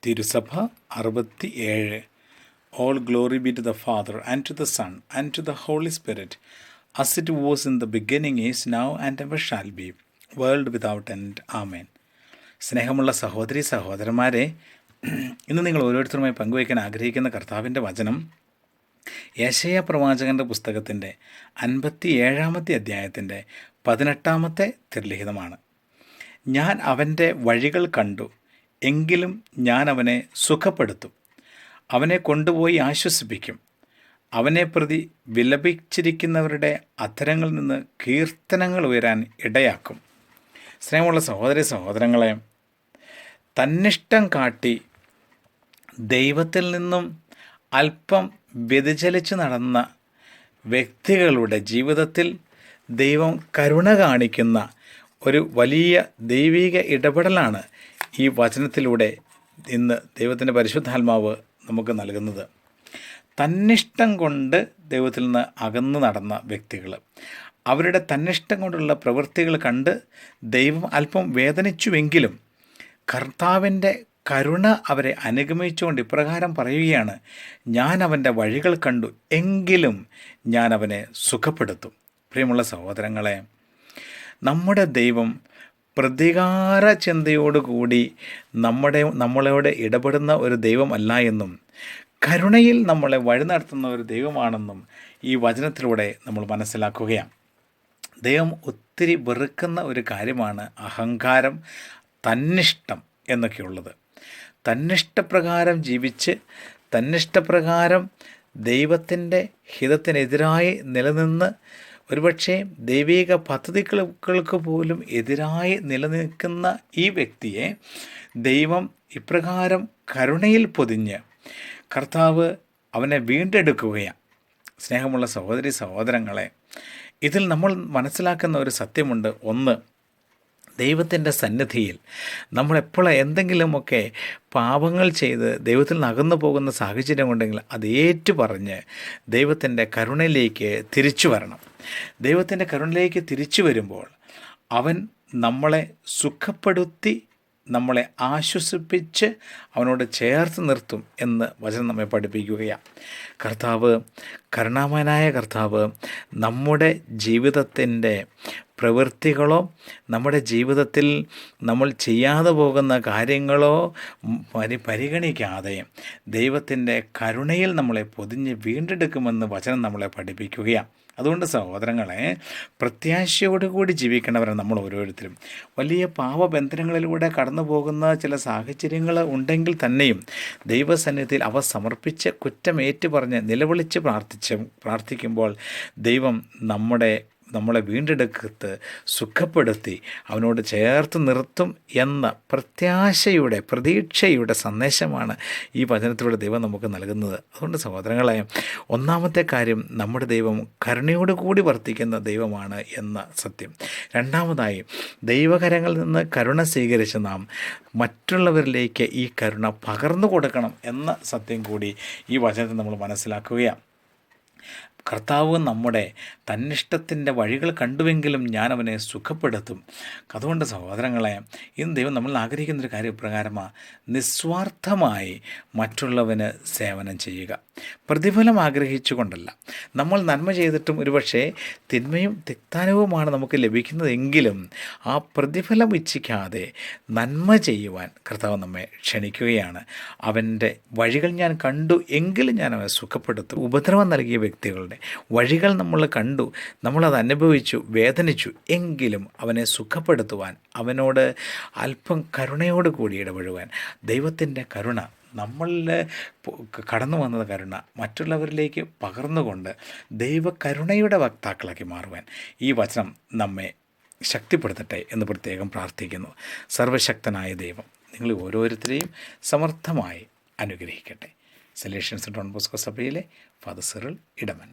തിരുസഭ 67. All glory be to the Father, and to the Son, and to the Holy Spirit, as it was in the beginning, is now, and ever shall be, world without end. Amen. സ്നേഹമുള്ള സഹോദരി സഹോദരന്മാരെ, ഇന്ന് നിങ്ങൾ ഓരോരുത്തരുമായി പങ്കുവയ്ക്കാൻ ആഗ്രഹിക്കുന്ന കർത്താവിൻ്റെ വചനം യെശയ്യാ പ്രവാചകൻ്റെ പുസ്തകത്തിൻ്റെ 57-ാമത്തെ അധ്യായത്തിൻ്റെ 18-ാമത്തെ തിരുലിഖിതമാണ്. ഞാൻ അവൻ്റെ വഴികൾ കണ്ടു, എങ്കിലും ഞാൻ അവനെ സുഖപ്പെടുത്തും. അവനെ കൊണ്ടുപോയി ആശ്വസിപ്പിക്കും. അവനെ പ്രതി വിലപിച്ചിരിക്കുന്നവരുടെ അധരങ്ങളിൽ നിന്ന് കീർത്തനങ്ങൾ ഉയരാൻ ഇടയാക്കും. സ്നേഹമുള്ള സഹോദരി സഹോദരങ്ങളെ, തന്നിഷ്ടം കാട്ടി ദൈവത്തിൽ നിന്നും അല്പം വ്യതിചലിച്ച് നടന്ന വ്യക്തികളുടെ ജീവിതത്തിൽ ദൈവം കരുണ കാണിക്കുന്ന ഒരു വലിയ ദൈവിക ഇടപെടലാണ് ഈ വചനത്തിലൂടെ ഇന്ന് ദൈവത്തിൻ്റെ പരിശുദ്ധാത്മാവ് നമുക്ക് നൽകുന്നത്. തന്നിഷ്ടം കൊണ്ട് ദൈവത്തിൽ നിന്ന് അകന്നു നടന്ന വ്യക്തികൾ, അവരുടെ തന്നിഷ്ടം കൊണ്ടുള്ള പ്രവൃത്തികൾ കണ്ട് ദൈവം അല്പം വേദനിച്ചുവെങ്കിലും കർത്താവിൻ്റെ കരുണ അവരെ അനുഗമിച്ചുകൊണ്ട് ഇപ്രകാരം പറയുകയാണ്: ഞാൻ അവൻ്റെ വഴികൾ കണ്ടു, എങ്കിലും ഞാൻ അവനെ സുഖപ്പെടുത്തും. പ്രിയമുള്ള സഹോദരങ്ങളെ, നമ്മുടെ ദൈവം പ്രതികാര ചിന്തയോടുകൂടി നമ്മളോട് ഇടപെടുന്ന ഒരു ദൈവമല്ല എന്നും കരുണയിൽ നമ്മളെ വഴി നടത്തുന്ന ഒരു ദൈവമാണെന്നും ഈ വചനത്തിലൂടെ നമ്മൾ മനസ്സിലാക്കുകയാണ്. ദൈവം ഒത്തിരി വെറുക്കുന്ന ഒരു കാര്യമാണ് അഹങ്കാരം, തന്നിഷ്ടം എന്നൊക്കെയുള്ളത്. തന്നിഷ്ടപ്രകാരം ജീവിച്ച് തന്നിഷ്ടപ്രകാരം ദൈവത്തിൻ്റെ ഹിതത്തിനെതിരായി നിലനിന്ന് ഒരുപക്ഷെ ദൈവിക പദ്ധതികൾക്ക് പോലും എതിരായി നിലനിൽക്കുന്ന ഈ വ്യക്തിയെ ദൈവം ഇപ്രകാരം കരുണയിൽ പൊതിഞ്ഞ് കർത്താവ് അവനെ വീണ്ടെടുക്കുകയാണ്. സ്നേഹമുള്ള സഹോദരി സഹോദരങ്ങളെ, ഇതിൽ നമ്മൾ മനസ്സിലാക്കുന്ന ഒരു സത്യമുണ്ട്. ഒന്ന്, ദൈവത്തിൻ്റെ സന്നിധിയിൽ നമ്മളെപ്പോൾ എന്തെങ്കിലുമൊക്കെ പാപങ്ങൾ ചെയ്ത് ദൈവത്തിൽ നിന്ന് അകന്നു പോകുന്ന സാഹചര്യം ഉണ്ടെങ്കിൽ അത് ഏറ്റുപറഞ്ഞ് ദൈവത്തിൻ്റെ കരുണയിലേക്ക് തിരിച്ചു വരണം. ദൈവത്തിൻ്റെ കരുണയിലേക്ക് തിരിച്ചു വരുമ്പോൾ അവൻ നമ്മളെ സുഖപ്പെടുത്തി നമ്മളെ ആശ്വസിപ്പിച്ച് അവനോട് ചേർത്ത് നിർത്തും എന്ന് വചനം നമ്മെ പഠിപ്പിക്കുകയാണ്. കരുണാമയനായ കർത്താവ് നമ്മുടെ ജീവിതത്തിൻ്റെ പ്രവൃത്തികളോ നമ്മുടെ ജീവിതത്തിൽ നമ്മൾ ചെയ്യാതെ പോകുന്ന കാര്യങ്ങളോ പരിഗണിക്കാതെ ദൈവത്തിൻ്റെ കരുണയിൽ നമ്മളെ പൊതിഞ്ഞ് വീണ്ടെടുക്കുമെന്ന് വചനം നമ്മളെ പഠിപ്പിക്കുകയാണ്. അതുകൊണ്ട് സഹോദരങ്ങളെ, പ്രത്യാശയോടുകൂടി ജീവിക്കേണ്ടവരാണ് നമ്മൾ ഓരോരുത്തരും. വലിയ പാപബന്ധനങ്ങളിലൂടെ കടന്നു പോകുന്ന ചില സാഹചര്യങ്ങൾ ഉണ്ടെങ്കിൽ തന്നെയും ദൈവസന്നിധിയിൽ അവ സമർപ്പിച്ച് കുറ്റമേറ്റു പറഞ്ഞ് നിലവിളിച്ച് പ്രാർത്ഥിക്കുമ്പോൾ ദൈവം നമ്മളെ വീണ്ടെടുക്കത്ത് സുഖപ്പെടുത്തി അവനോട് ചേർത്ത് നിർത്തും എന്ന പ്രതീക്ഷയുടെ സന്ദേശമാണ് ഈ വചനത്തിലൂടെ ദൈവം നമുക്ക് നൽകുന്നത്. അതുകൊണ്ട് സഹോദരങ്ങളെ, ഒന്നാമത്തെ കാര്യം, നമ്മുടെ ദൈവം കരുണയോടുകൂടി വർത്തിക്കുന്ന ദൈവമാണ് എന്ന സത്യം. രണ്ടാമതായി, ദൈവകരങ്ങളിൽ നിന്ന് കരുണ സ്വീകരിച്ച് നാം മറ്റുള്ളവരിലേക്ക് ഈ കരുണ പകർന്നു കൊടുക്കണം എന്ന സത്യം കൂടി ഈ വചനത്തിൽ നമ്മൾ മനസ്സിലാക്കുകയാണ്. കർത്താവ് നമ്മുടെ തന്നിഷ്ടത്തിൻ്റെ വഴികൾ കണ്ടുവെങ്കിലും ഞാൻ അവനെ സുഖപ്പെടുത്തും. അതുകൊണ്ട് സഹോദരങ്ങളെ, ഇന്ന് ദൈവം നമ്മൾ ആഗ്രഹിക്കുന്നൊരു കാര്യം പ്രകാരമാണ് നിസ്വാർത്ഥമായി മറ്റുള്ളവന് സേവനം ചെയ്യുക. പ്രതിഫലം ആഗ്രഹിച്ചുകൊണ്ടല്ല. നമ്മൾ നന്മ ചെയ്തിട്ടും ഒരുപക്ഷെ തിന്മയും തിക്താനവുമാണ് നമുക്ക് ലഭിക്കുന്നതെങ്കിലും ആ പ്രതിഫലം ഇച്ഛിക്കാതെ നന്മ ചെയ്യുവാൻ കർത്താവ് നമ്മെ ക്ഷണിക്കുകയാണ്. അവൻ്റെ വഴികൾ ഞാൻ കണ്ടു, എങ്കിലും ഞാൻ അവനെ സുഖപ്പെടുത്തും. ഉപദ്രവം നൽകിയ വ്യക്തികളുടെ വഴികൾ നമ്മൾ കണ്ടു, നമ്മളത് അനുഭവിച്ചു, വേദനിച്ചു, എങ്കിലും അവനെ സുഖപ്പെടുത്തുവാൻ, അവനോട് അല്പം കരുണയോട് കൂടി ഇടപെടുവാൻ, ദൈവത്തിൻ്റെ കരുണ നമ്മളിൽ കടന്നു വന്നത് കരുണ മറ്റുള്ളവരിലേക്ക് പകർന്നുകൊണ്ട് ദൈവകരുണയുടെ വക്താക്കളാക്കി മാറുവാൻ ഈ വചനം നമ്മെ ശക്തിപ്പെടുത്തട്ടെ എന്ന് പ്രത്യേകം പ്രാർത്ഥിക്കുന്നു. സർവശക്തനായ ദൈവം നിങ്ങൾ ഓരോരുത്തരെയും സമർത്ഥമായി അനുഗ്രഹിക്കട്ടെ. സലേഷ്യൻസ് ഡോൺ ബോസ്കോ സഭയിലെ ഫാദർ സിറിൽ ഇടമൻ.